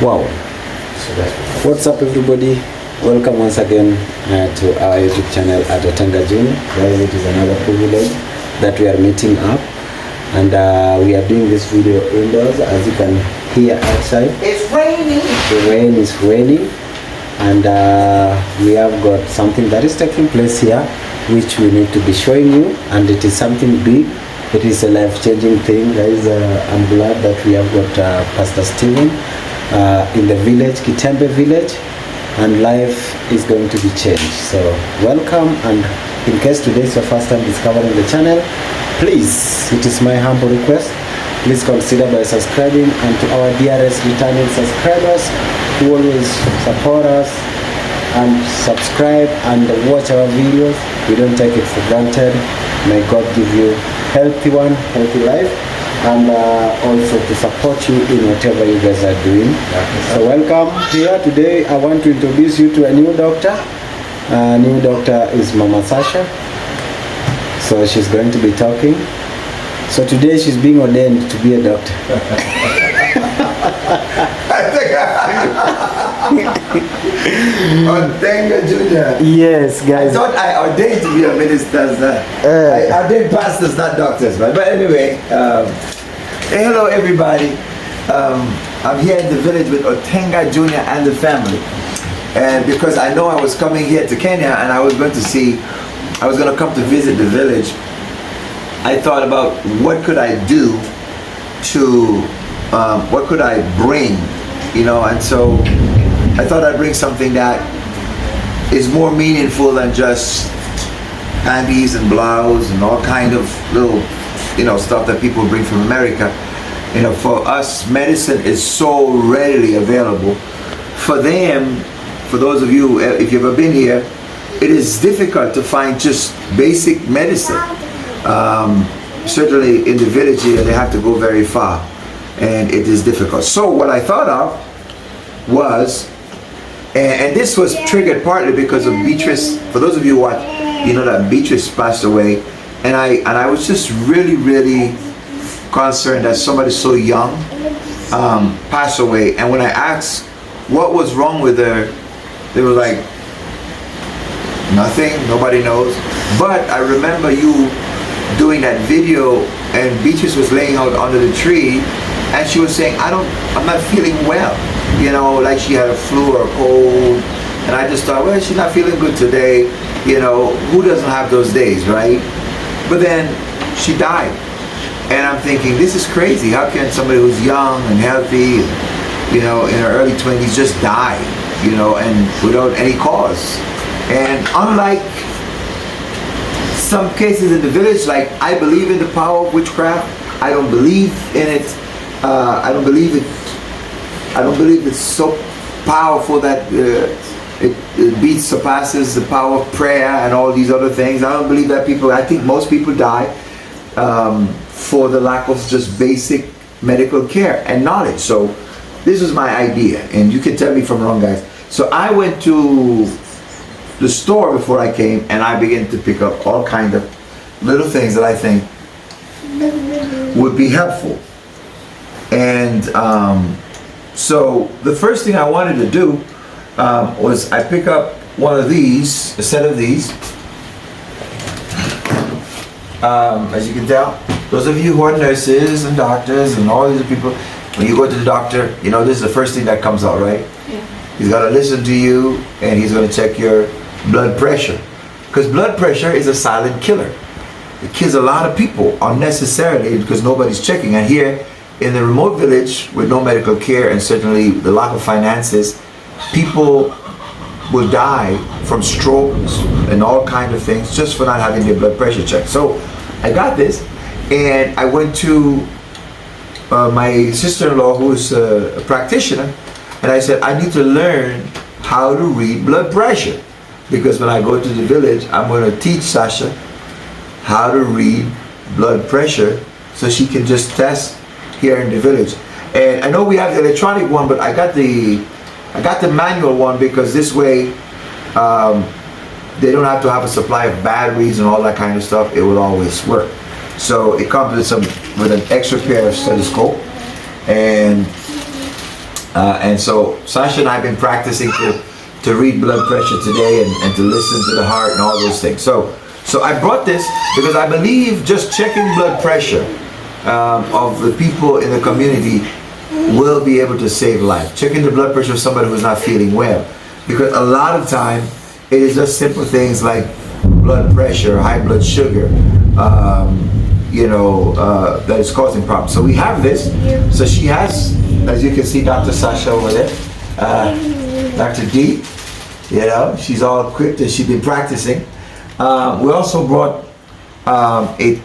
Wow. What's up, everybody? Welcome once again to our YouTube channel at Otenga June. Guys, it is another privilege that we are meeting up, and we are doing this video indoors. As you can hear outside, it's raining. The rain is raining, and we have got something that is taking place here, which we need to be showing you, and it is something big. It is a life-changing thing, guys. I'm glad that we have got Pastor Stephen in the village, Kitembe village, and life is going to be changed. So welcome, and in case today is your first time discovering the channel, please, it is my humble request, please consider by subscribing, and to our dearest returning subscribers who always support us and subscribe and watch our videos, we don't take it for granted. May God give you healthy life, and also to support you in whatever you guys are doing. So welcome here. Today I want to introduce you to a new doctor. New doctor is Mama Sasha. So she's going to be talking. So today she's being ordained to be a doctor. Otenga Junior. Yes, guys. I thought I ordained to be a minister. I ordained pastors, not doctors. But anyway, hey, hello everybody. I'm here in the village with Otenga Junior and the family. And because I know I was coming here to Kenya and I was going to come to visit the village, I thought about what could I do to, what could I bring, you know, and so I thought I'd bring something that is more meaningful than just panties and blouse and all kind of little, you know, stuff that people bring from America. You know, for us, medicine is so readily available. For them, for those of you, if you've ever been here, it is difficult to find just basic medicine. Certainly in the village here, they have to go very far, and it is difficult. So what I thought of was, and this was triggered partly because of Beatrice. For those of you who watch, you know that Beatrice passed away, and I was just really concerned that somebody so young passed away. And when I asked what was wrong with her, they were like, nothing, nobody knows. But I remember you doing that video, and Beatrice was laying out under the tree, and she was saying, I'm not feeling well, you know, like she had a flu or a cold. And I just thought, well, she's not feeling good today, you know, who doesn't have those days, right? But then she died, and I'm thinking, this is crazy. How can somebody who's young and healthy, you know, in her early 20s just die, you know, and without any cause? And unlike some cases in the village, like, I believe in the power of witchcraft. I don't believe in it. I don't believe it's so powerful that it surpasses the power of prayer and all these other things. I don't believe that I think most people die for the lack of just basic medical care and knowledge. So this was my idea, and you can tell me if I'm wrong, guys. So I went to the store before I came, and I began to pick up all kind of little things that I think would be helpful. And so the first thing I wanted to do was I pick up one of these, a set of these. As you can tell, those of you who are nurses and doctors and all these people, when you go to the doctor, you know, this is the first thing that comes out, right? Yeah. He's got to listen to you, and he's going to check your blood pressure, because blood pressure is a silent killer. It kills a lot of people unnecessarily because nobody's checking. And here in the remote village with no medical care, and certainly the lack of finances, people will die from strokes and all kinds of things just for not having their blood pressure checked. So I got this, and I went to my sister-in-law, who's a practitioner, and I said, I need to learn how to read blood pressure, because when I go to the village, I'm going to teach Sasha how to read blood pressure so she can just test here in the village. And I know we have the electronic one, but I got the manual one, because this way they don't have to have a supply of batteries and all that kind of stuff. It will always work. So it comes with an extra pair of stethoscope, and And so Sasha and I have been practicing to read blood pressure today and to listen to the heart and all those things. So I brought this because I believe just checking blood pressure of the people in the community will be able to save life. Checking the blood pressure of somebody who's not feeling well. Because a lot of time, it is just simple things like blood pressure, high blood sugar, that is causing problems. So we have this. So she has, as you can see, Dr. Sasha over there, Dr. D, she's all equipped and she's been practicing. We also brought a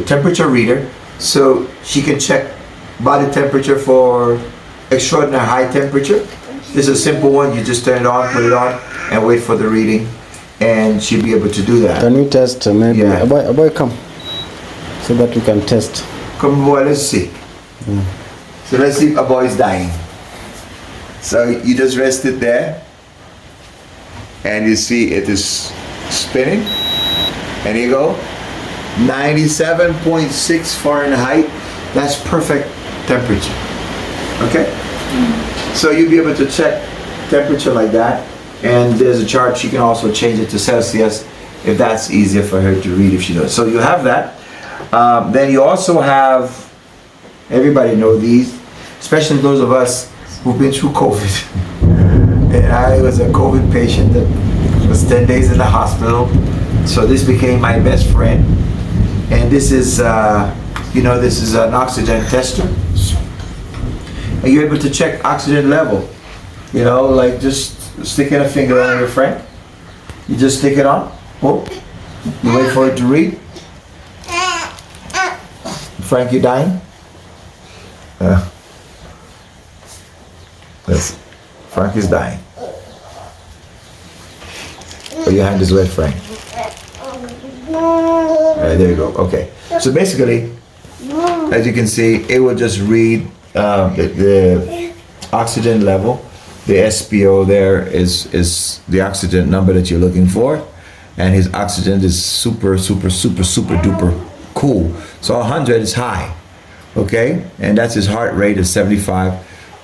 temperature reader so she can check body temperature for extraordinary high temperature. This is a simple one. You just turn it on, put it on, and wait for the reading, and she'll be able to do that. Can we test maybe? Yeah. A boy, come, so that we can test. Come, boy, let's see. So let's see if a boy is dying. So you just rest it there, and you see it is spinning, and you go 97.6 Fahrenheit. That's perfect temperature. Okay? So you'll be able to check temperature like that, and there's a chart. She can also change it to Celsius if that's easier for her to read if she does. So you have that. Then you also have, everybody know these, especially those of us who've been through COVID. And I was a COVID patient that was 10 days in the hospital. So this became my best friend. And this is, this is an oxygen tester. And you're able to check oxygen level. Like just sticking a finger on your friend. You just stick it on. Oh, you wait for it to read. Frank, you dying? Frank is dying. Oh, your hand is wet, Frank. There you go. Okay. So basically, as you can see, it will just read the oxygen level. The SPO there is the oxygen number that you're looking for, and his oxygen is super duper cool. So 100 is high, okay, and that's his heart rate is 75.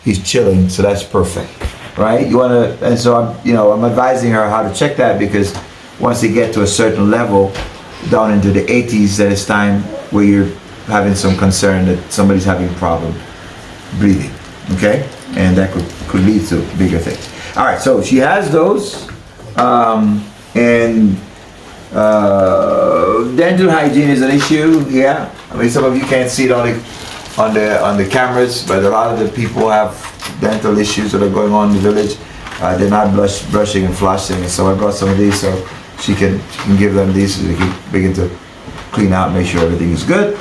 He's chilling, so that's perfect, right? You wanna, and so I'm advising her how to check that, because once you get to a certain level, down into the 80s, that it's time where you're having some concern that somebody's having a problem breathing, okay? And that could lead to bigger things. All right, so she has those, and dental hygiene is an issue. Yeah, I mean, some of you can't see it on the cameras, but a lot of the people have dental issues that are going on in the village. They're not brushing and flossing, and so I brought some of these so she can give them these so they can begin to clean out, make sure everything is good.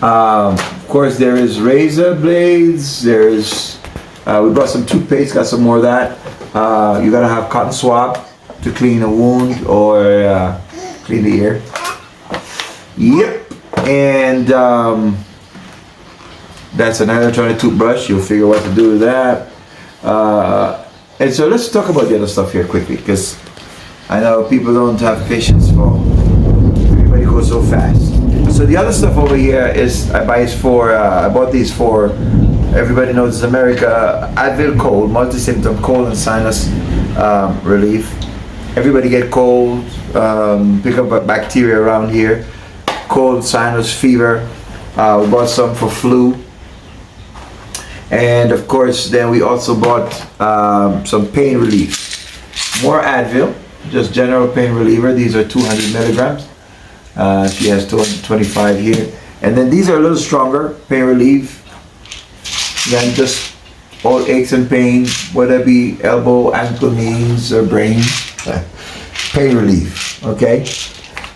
Of course, there is razor blades. There's we brought some toothpaste, got some more of that. You gotta have cotton swab to clean a wound or clean the ear. Yep, and that's an electronic toothbrush. You'll figure what to do with that. And so let's talk about the other stuff here quickly, because I know people don't have patience for everybody goes so fast. So the other stuff over here is I bought these for, everybody knows it's America, Advil cold, multi-symptom cold and sinus relief. Everybody get cold, pick up bacteria around here, cold, sinus, fever. We bought some for flu. And of course, then we also bought some pain relief. More Advil, just general pain reliever. These are 200 milligrams. She has 225 here. And then these are a little stronger, pain relief, than just all aches and pain, whether it be elbow, ankle, knees, or brain. Pain relief, okay?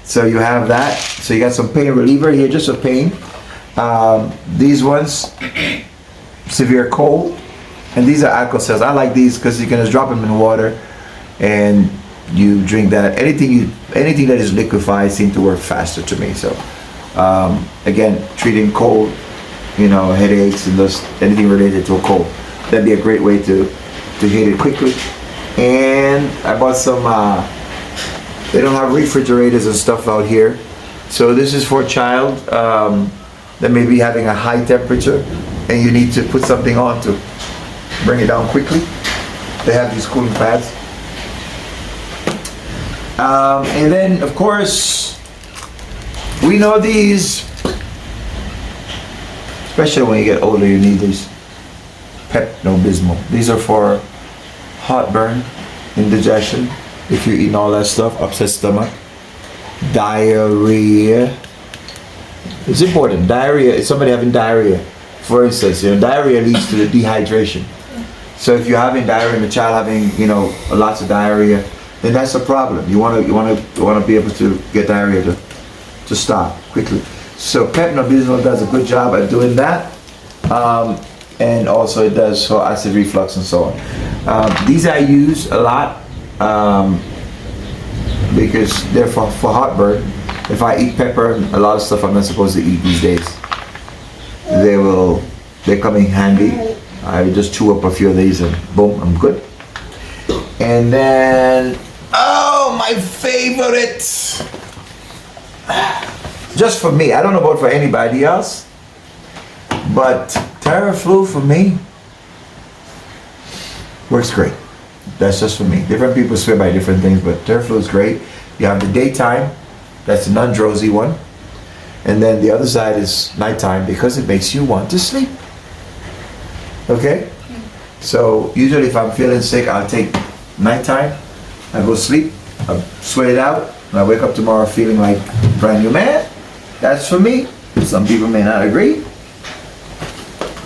So you have that. So you got some pain reliever here, just a pain. These ones, severe cold, and these are Alka-Seltz. I like these because you can just drop them in water and you drink that. Anything that is liquefied seems to work faster to me. So again, treating cold, headaches and just anything related to a cold, that'd be a great way to hit it quickly. And I bought some they don't have refrigerators and stuff out here, so this is for a child that may be having a high temperature and you need to put something on to bring it down quickly. They have these cooling pads. And then, of course, we know these, especially when you get older, you need these Pepto-Bismol. These are for heartburn, indigestion, if you're eating all that stuff, upset stomach, diarrhea. It's important. Diarrhea is somebody having diarrhea. For instance, diarrhea leads to the dehydration. So if you're having diarrhea and the child having, lots of diarrhea, then that's a problem. You want to be able to get diarrhea to stop quickly. So Pepto-Bismol does a good job at doing that, and also it does for acid reflux and so on. These I use a lot because they're for heartburn. If I eat pepper, a lot of stuff I'm not supposed to eat these days, they come in handy. I just chew up a few of these and boom, I'm good. And then, oh, my favorite, just for me, I don't know about for anybody else, but Theraflu for me works great. That's just for me. Different people swear by different things, but Theraflu is great. You have the daytime, that's the non-drowsy one. And then the other side is nighttime because it makes you want to sleep. Okay? So usually if I'm feeling sick, I'll take nighttime, I go sleep, I sweat it out, and I wake up tomorrow feeling like a brand new man. That's for me. Some people may not agree.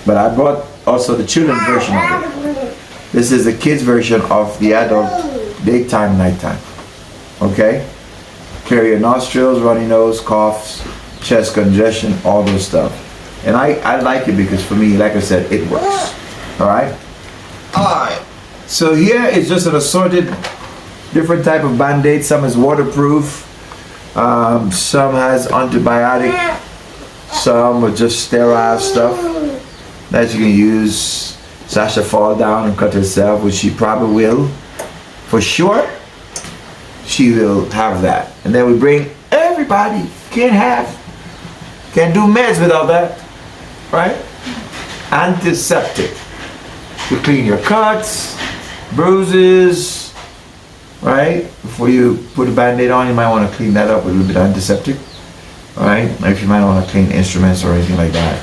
But I brought also the children's version of it. This is the kids version of the adult daytime, nighttime. Okay? Clear your nostrils, runny nose, coughs, chest congestion, all those stuff. And I like it because for me, like I said, it works. Alright? Alright. So here is just an assorted different type of Band-Aid. Some is waterproof. Some has antibiotic. Some are just sterile stuff that you can use. Sasha fall down and cut herself, which she probably will. For sure, she will have that. And then we bring everybody. Can't do meds without that. Right? Antiseptic. To clean your cuts, bruises, right? Before you put a Band-Aid on, you might want to clean that up with a little bit of antiseptic. Alright? If you might want to clean instruments or anything like that.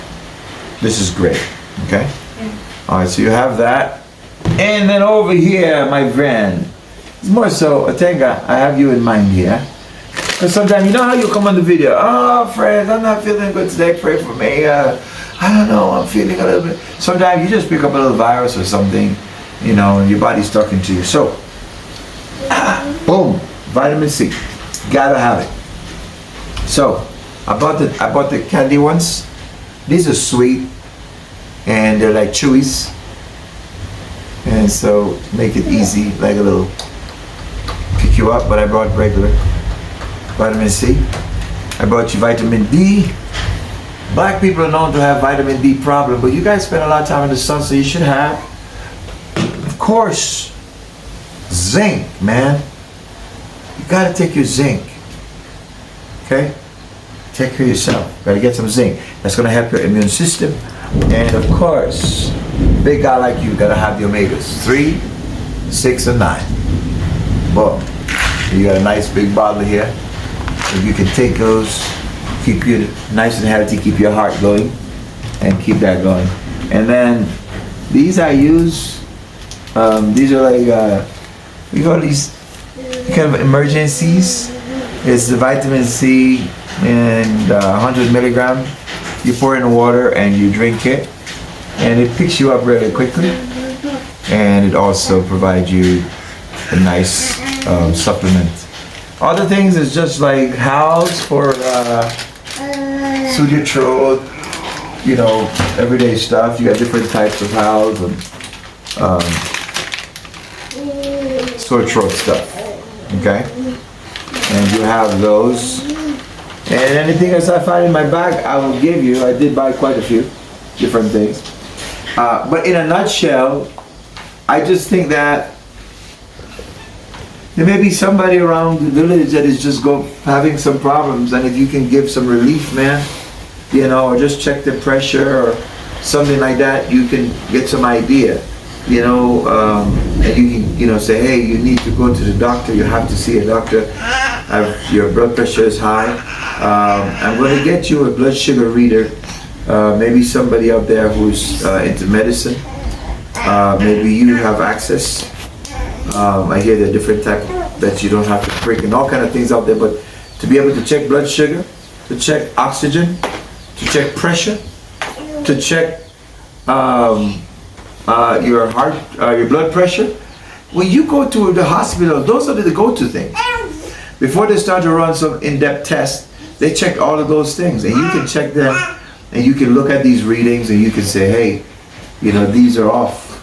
This is great. Okay? Alright, so you have that. And then over here, my friend, it's more so, Atenga, I have you in mind here. Because sometimes, you know how you come on the video, oh, friends, I'm not feeling good today, pray for me. I don't know, I'm feeling a little bit. Sometimes you just pick up a little virus or something, and your body's talking to you. So, boom, vitamin C, gotta have it. So, I bought the candy ones. These are sweet, and they're like chewies. And so, make it easy, like a little pick you up, but I brought regular vitamin C. I brought you vitamin D. Black people are known to have vitamin D problem, but you guys spend a lot of time in the sun, so you should have, of course, zinc, man. You gotta take your zinc. Okay? Take care of yourself. Gotta get some zinc. That's gonna help your immune system. And of course, big guy like you gotta have the omegas 3, 6, and 9. Boom. You got a nice big bottle here. If you can take those, keep you nice and healthy, keep your heart going, and keep that going. And then these I use. These are like we call these kind of emergencies. It's the vitamin C and 100 milligram. You pour in water and you drink it, and it picks you up really quickly. And it also provides you a nice supplement. Other things is just like Howls for soothe your throat, everyday stuff. You got different types of Howls and sore throat stuff. Okay? And you have those. And anything else I find in my bag, I will give you. I did buy quite a few different things. But in a nutshell, I just think that there may be somebody around the village that is just having some problems, and if you can give some relief, man, or just check the pressure or something like that, you can get some idea. and you can, say, hey, you need to go to the doctor, you have to see a doctor, your blood pressure is high. I'm going to get you a blood sugar reader, maybe somebody out there who's into medicine, maybe you have access. I hear there are different types that you don't have to prick and all kind of things out there, but to be able to check blood sugar, to check oxygen, to check pressure, to check your heart, your blood pressure. When you go to the hospital, those are the go-to things. Before they start to run some in-depth tests, they check all of those things, and you can check them, and you can look at these readings, and you can say, hey, these are off.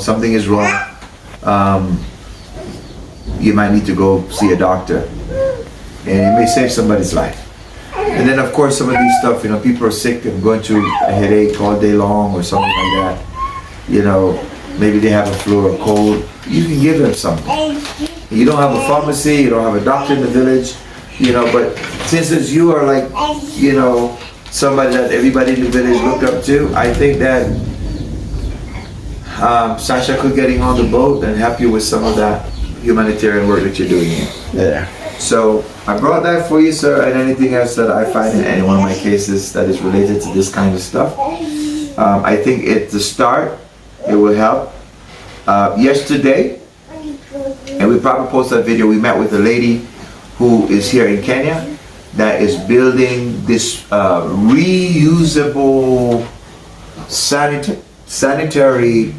Something is wrong. You might need to go see a doctor, and it may save somebody's life. And then, of course, some of these stuff, people are sick and going through a headache all day long or something like that. Maybe they have a flu or a cold. You can give them something. You don't have a pharmacy, you don't have a doctor in the village, but since you are like, somebody that everybody in the village looked up to, I think that Sasha could getting on the boat and help you with some of that humanitarian work that you're doing here. Yeah. So I brought that for you, sir, and anything else that I find in any one of my cases that is related to this kind of stuff. I think at the start, it will help. Yesterday, and we probably post that video, we met with a lady who is here in Kenya that is building this reusable sanitary,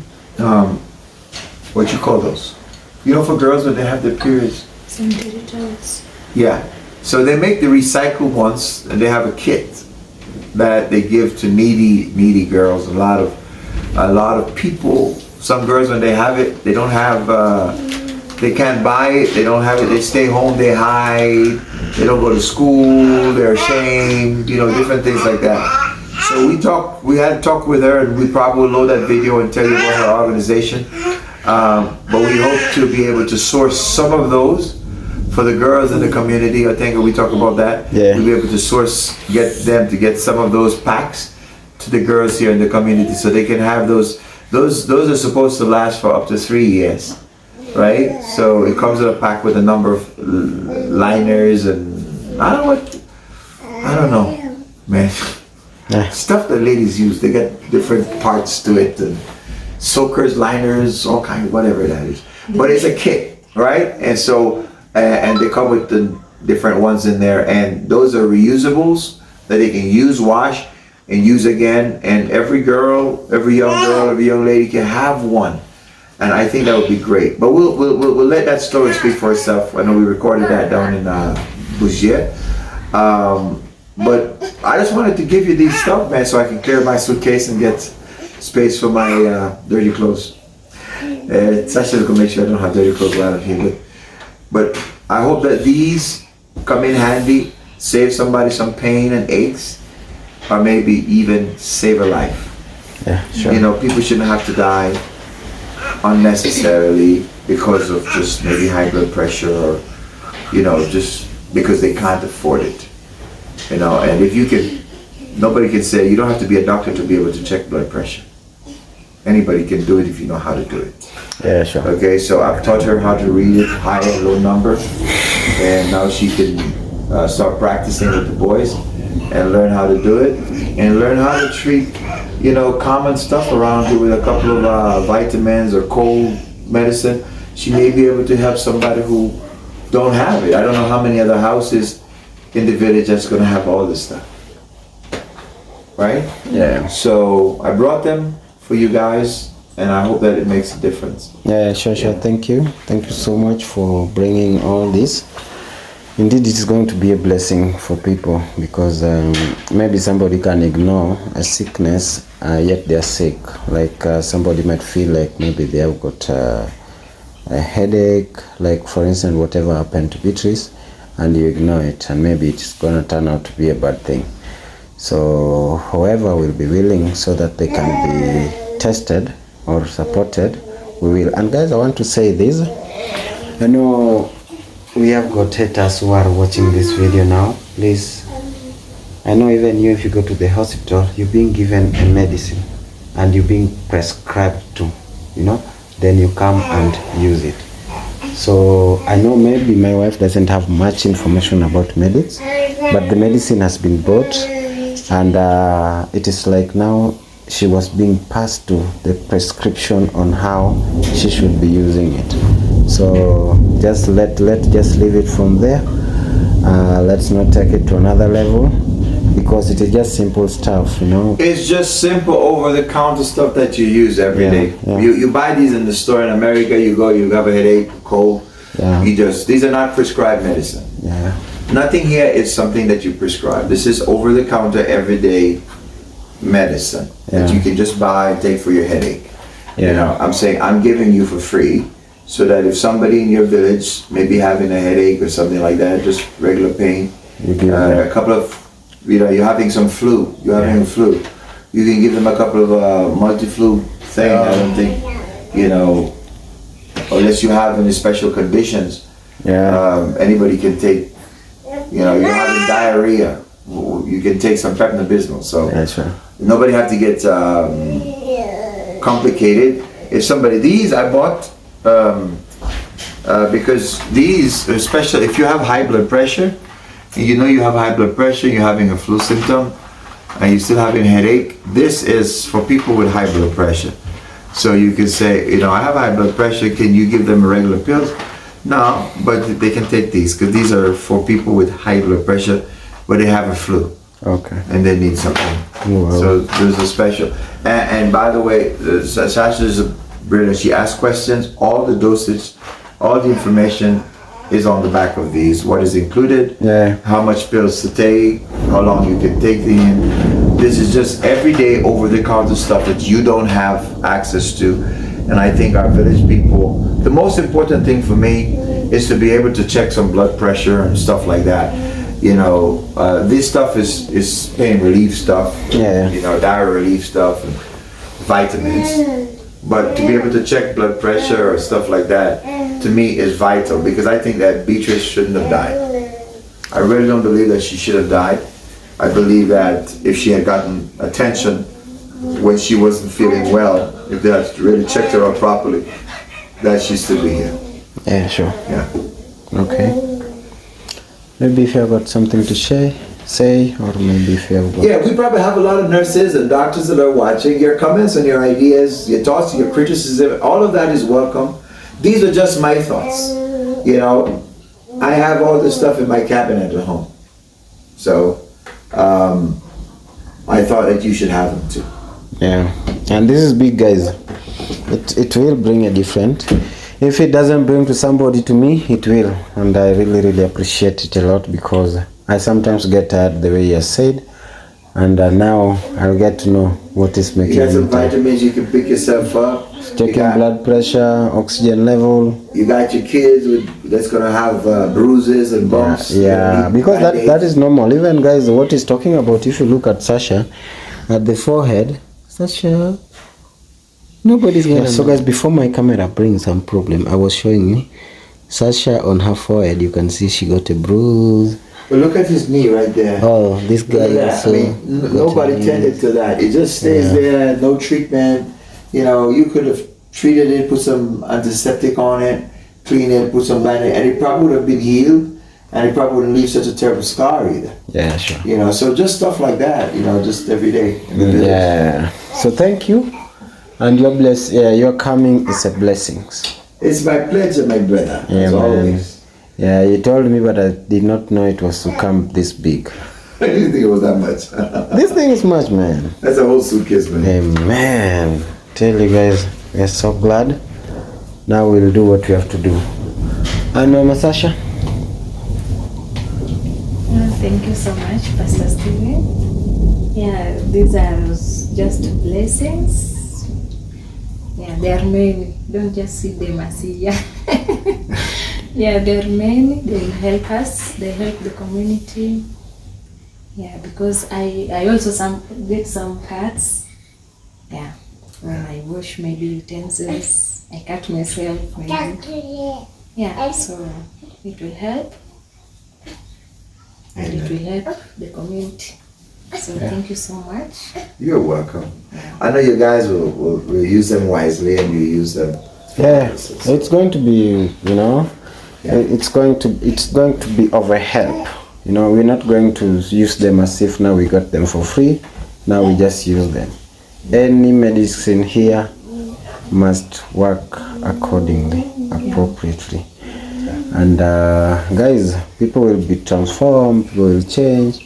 what you call those? For girls when they have their periods. Sanitary towels. Yeah. So they make the recycled ones, and they have a kit that they give to needy girls. A lot of people. Some girls, when they have it, they don't have. They can't buy it. They don't have it. They stay home. They hide. They don't go to school. They're ashamed. Different things like that. So we had a talk with her, and we probably will load that video and tell you about her organization. But we hope to be able to source some of those for the girls in the community. I think we talk about that. Yeah. We'll be able to get them to get some of those packs to the girls here in the community, so they can have those. Those are supposed to last for up to 3 years, right? So it comes in a pack with a number of liners and I don't know, man. Yeah. Stuff that ladies use. They got different parts to it, and soakers, liners, all kind of whatever that is. But it's a kit, right? And so, and they come with the different ones in there, and those are reusables that they can use, wash, and use again. And every young lady can have one. And I think that would be great. But we'll let that story speak for itself. I know we recorded that down in Bougier. But I just wanted to give you these stuff, man, so I can clear my suitcase and get space for my dirty clothes. It's actually to make sure I don't have dirty clothes out of here. But I hope that these come in handy, save somebody some pain and aches, or maybe even save a life. Yeah, sure. People shouldn't have to die unnecessarily because of just maybe high blood pressure, or just because they can't afford it. And if you can, nobody can say, you don't have to be a doctor to be able to check blood pressure. Anybody can do it if you know how to do it. Yeah, sure. Okay, so I've taught her how to read it, high and low number, and now she can start practicing with the boys and learn how to do it, and learn how to treat, common stuff around here with a couple of vitamins or cold medicine. She may be able to help somebody who don't have it. I don't know how many other houses in the village that's going to have all this stuff, right? Yeah. So I brought them for you guys, and I hope that it makes a difference. Yeah, sure. Thank you so much for bringing all this. Indeed, it is going to be a blessing for people, because maybe somebody can ignore a sickness, yet they are sick. Like somebody might feel like maybe they have got a headache, like for instance whatever happened to Beatrice, and you ignore it, and maybe it's going to turn out to be a bad thing. So whoever will be willing so that they can be tested or supported, we will. And guys, I want to say this. We have got haters who are watching this video now. Please, I know even you, if you go to the hospital, you're being given a medicine. and you're being prescribed to, then you come and use it. So I know maybe my wife doesn't have much information about medics, but the medicine has been bought, and it is like now she was being passed to the prescription on how she should be using it. So just just leave it from there. Let's not take it to another level, because it is just simple stuff, It's just simple over-the-counter stuff that you use every day. Yeah. You buy these in the store in America. You go, you have a headache, cold. Yeah. These are not prescribed medicine. Yeah. Nothing here is something that you prescribe. This is over-the-counter, everyday medicine that you can just buy and take for your headache. Yeah. I'm saying I'm giving you for free, so that if somebody in your village may be having a headache or something like that, just regular pain, a couple of, you're having some flu, you can give them a couple of multi-flu thing. I don't think, unless you have any special conditions, anybody can take, you're having diarrhea, you can take some pepto-bismol. So nobody have to get complicated. If these I bought, because these, especially if you have high blood pressure, you have high blood pressure, you're having a flu symptom, and you're still having a headache, this is for people with high blood pressure. So you can say, I have high blood pressure, can you give them regular pills? No, but they can take these, because these are for people with high blood pressure, but they have a flu. Okay. And they need something. Wow. So there's a special. And by the way, Sasha is brilliant. She asks questions. All the dosage, all the information is on the back of these. What is included? How much pills to take? How long you can take them? This is just everyday over-the-counter stuff that you don't have access to. And I think our village people, the most important thing for me is to be able to check some blood pressure and stuff like that. This stuff is pain relief stuff, diarrhea relief stuff, and vitamins. But to be able to check blood pressure or stuff like that, to me is vital, because I think that Beatrice shouldn't have died. I really don't believe that she should have died. I believe that if she had gotten attention when she wasn't feeling well, if they had really checked her out properly, that she'd still be here. Yeah, sure. Yeah. Okay. Maybe if you have got something to say, or maybe if you have got... Yeah, we probably have a lot of nurses and doctors that are watching. Your comments and your ideas, your thoughts, your criticism, all of that is welcome. These are just my thoughts. I have all this stuff in my cabinet at home. So, I thought that you should have them too. Yeah, and this is big, guys. It will bring a different. If it doesn't bring to somebody, to me, it will. And I really, really appreciate it a lot, because I sometimes get tired the way you said. And now I'll get to know what is making you got some me tired. vitamins, you can pick yourself up. Checking blood pressure, oxygen level. You got your kids that's going to have bruises and bumps. Yeah, because that is normal. Even, guys, what he's talking about, if you look at Sasha, at the forehead, Sasha... Nobody's gonna. So guys, before my camera brings some problem, I was showing me Sasha on her forehead. You can see she got a bruise. But look at his knee right there. Oh, this guy also. Nobody tended to that. It just stays there, no treatment. You could have treated it, put some antiseptic on it, clean it, put some bandage, and it probably would have been healed, and it probably wouldn't leave such a terrible scar either. Yeah, sure. So just stuff like that. Just every day. Yeah. So thank you. And your coming is a blessing. It's my pleasure, my brother. Yeah, man. Yeah, you told me, but I did not know it was to come this big. I didn't think it was that much. This thing is much, man. That's a whole suitcase, man. Hey, man. Tell you guys, we're so glad. Now we'll do what we have to do. And Mama Sasha? Thank you so much, Pastor Steven. Yeah, these are just blessings. Yeah, there are many. Don't just see them as here. Yeah, there are many. They will help us. They help the community. Yeah, because I also get some cuts. Yeah, when I wash maybe utensils, I cut myself maybe. Yeah, so it will help. And it will help the community. So thank you so much. You're welcome. Yeah. I know you guys will use them wisely and you use them. Yeah, it's going to be, you know, it's going to be of a help. You know, we're not going to use them as if now we got them for free. Now we just use them. Any medicine here must work accordingly, appropriately. And guys, people will be transformed, people will change,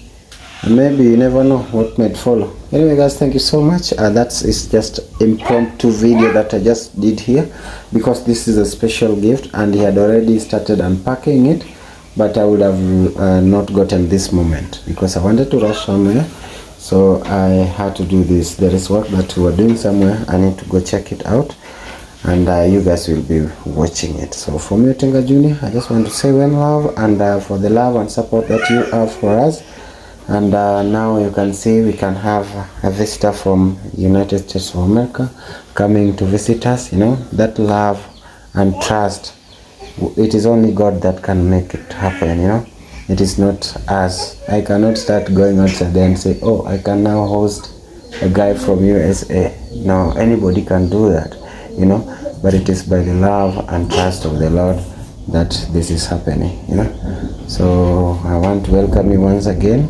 and maybe you never know what might follow. Anyway guys, thank you so much. That is just impromptu video that I just did here, because this is a special gift and he had already started unpacking it, but I would have not gotten this moment because I wanted to rush somewhere, so I had to do this. There is work that we were doing somewhere. I need to go check it out, and you guys will be watching it. So for me, Otenga Junior, I just want to say one love, and for the love and support that you have for us. And now you can see we can have a visitor from United States of America coming to visit us. You know, that love and trust, it is only God that can make it happen. You know, it is not us. I cannot start going outside there and say, oh, I can now host a guy from USA. No, anybody can do that, you know, but it is by the love and trust of the Lord that this is happening, you know. So I want to welcome you once again.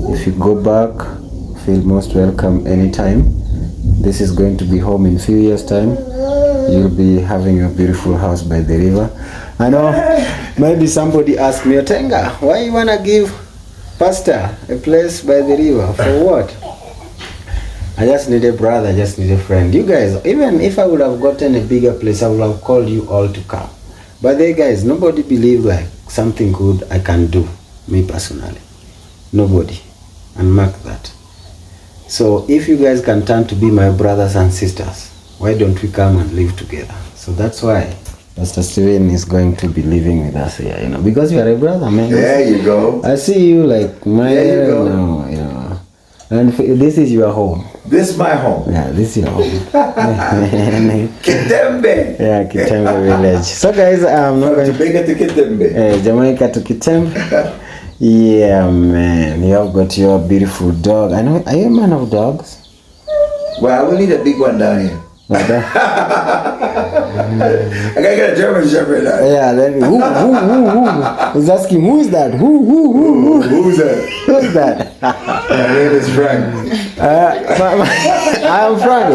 If you go back, feel most welcome anytime. This is going to be home in few years time. You'll be having a beautiful house by the river. I know maybe somebody asked me, Otenga, why you wanna give pastor a place by the river? For what? I just need a brother, I just need a friend. You guys, even if I would have gotten a bigger place, I would have called you all to come. But they guys, nobody believes like something good I can do, me personally. Nobody. And mark that. So if you guys can turn to be my brothers and sisters, why don't we come and live together? So that's why Pastor Steven is going to be living with us here, you know, because you are a brother, man. There you go. I see you like my, there you go. No, you know. And this is your home. This is my home. Yeah, this is your home. Kitembe. Yeah, Kitembe village. So guys, I'm not going Jamaica to Kitembe. Jamaica to Kitembe. Yeah, man. You have got your beautiful dog. I know. Are you a man of dogs? Well, I will need a big one down here. Like that? I gotta get a German Shepherd now. Yeah, then who? Who's asking who is that? Who's that? Who's that? My name is Frank. I am Frank,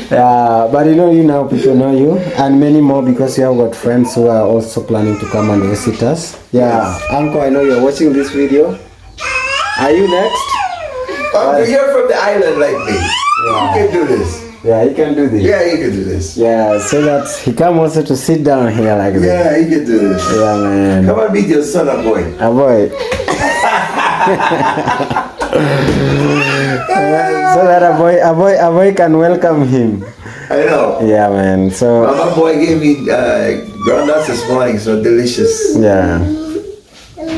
yeah. But you know, you now people know you, and many more because you have got friends who are also planning to come and visit us. Yeah, yes. Uncle, I know you're watching this video. Are you next? You're from the island like me. Yeah. You can do this. Yeah, he can do this. Yeah, he can do this. Yeah, so that he come also to sit down here like this. Yeah, he can do this. Yeah, man. Come and meet your son, a boy. A boy. So that a boy can welcome him. I know. Yeah, man. So my boy gave me groundnuts this morning, so delicious. Yeah.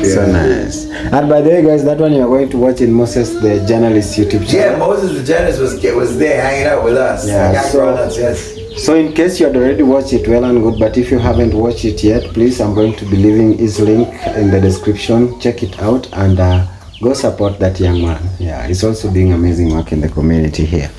So nice. And by the way, guys, that one you are going to watch in Moses the Journalist YouTube channel. Yeah, Moses the Journalist was there hanging out with us. Yeah, yes. So in case you had already watched it, well and good, but if you haven't watched it yet, please, I'm going to be leaving his link in the description. Check it out and go support that young man. Yeah, he's also doing amazing work in the community here.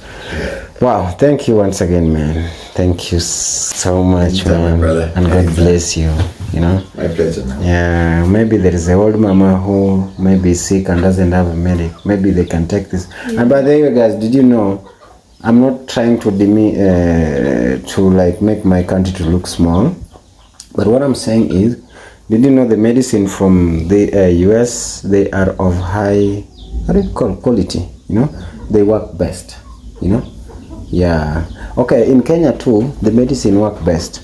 Wow, thank you once again, man. Thank you so much, man. Brother. And God bless you, you know. My pleasure, man. Yeah, maybe there is a old mama who may be sick and doesn't have a medic. Maybe they can take this. Yeah. And by the way, guys, did you know, I'm not trying to like make my country to look small. But what I'm saying is, did you know the medicine from the US, they are of high, how do you call quality, you know? They work best, you know? Yeah. Okay, in Kenya too, the medicine work best.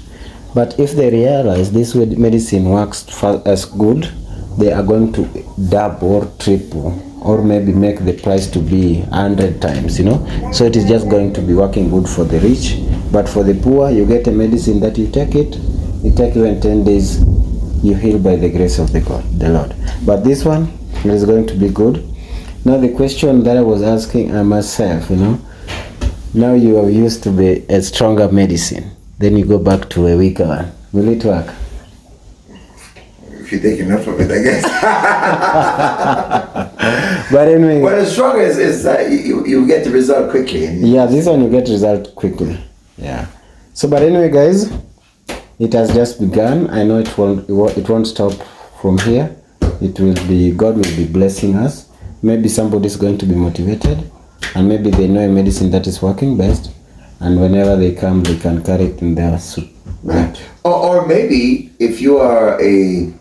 But if they realize this medicine works as good, they are going to double or triple, or maybe make the price to be 100 times, you know. So it is just going to be working good for the rich, but for the poor, you get a medicine that you take it take even 10 days, you heal by the grace of the Lord. But this one is going to be good. Now the question that I was asking myself, you know, now you are used to be a stronger medicine, then you go back to a weaker one. Will it work? If could take enough of it, I guess. But anyway. But the struggle is that you get the result quickly. Yeah, this one you get result quickly. Yeah. So, but anyway, guys, it has just begun. I know it won't stop from here. It will be, God will be blessing us. Maybe somebody's going to be motivated, and maybe they know a medicine that is working best, and whenever they come, they can carry it in their suit. Right. Or maybe if you are a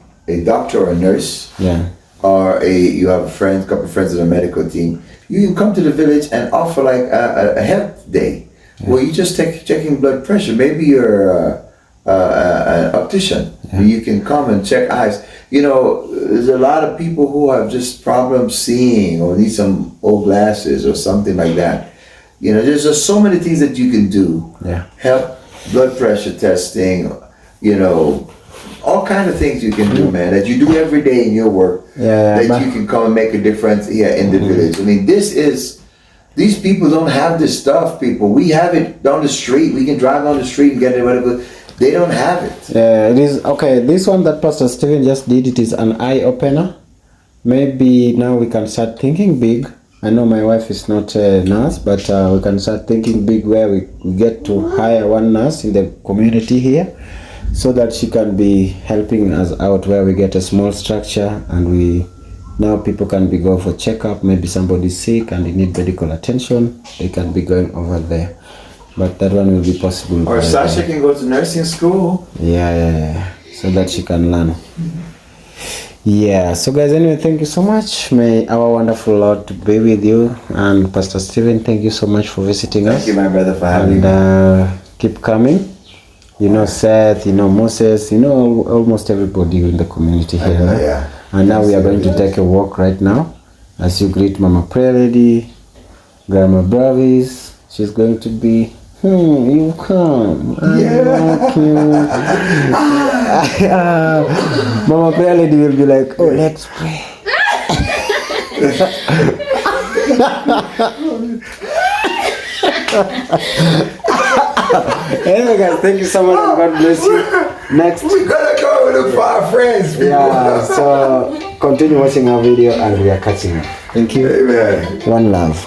doctor or a nurse, yeah, or you have a couple of friends in the medical team, you can come to the village and offer like a health day, where you just checking blood pressure. Maybe you're an optician. Yeah. You can come and check eyes. You know, there's a lot of people who have just problems seeing or need some old glasses or something like that. You know, there's just so many things that you can do. Yeah. Help blood pressure testing, you know, all kind of things you can do, man, that you do every day in your work. Yeah, that you can come and make a difference here in the village. I mean, these people don't have this stuff, people. We have it down the street. We can drive down the street and get it, whatever. They don't have it. Yeah, it is. Okay, this one that Pastor Stephen just did, it is an eye-opener. Maybe now we can start thinking big. I know my wife is not a nurse, but we can start thinking big where we get to hire one nurse in the community here, so that she can be helping us out where we get a small structure, and now people can be going for checkup. Maybe somebody's sick and they need medical attention. They can be going over there. But that one will be possible. Or Sasha can go to nursing school. Yeah. So that she can learn. Yeah. So guys, anyway, thank you so much. May our wonderful Lord be with you. And Pastor Stephen, thank you so much for visiting us. Thank you, my brother, for having me. And keep coming. You know Seth, you know Moses, you know almost everybody in the community here. Yeah. And now we are going to take a walk right now. As you greet Mama Prayer Lady, Grandma Bravis. She's going to be, you come. Mama Prayer Lady will be like, oh, let's pray. Anyway, guys, thank you so much. God bless you. Next, We gotta go look for our friends, people. yeah, so continue watching our video and we are catching up. Thank you. Amen. One love.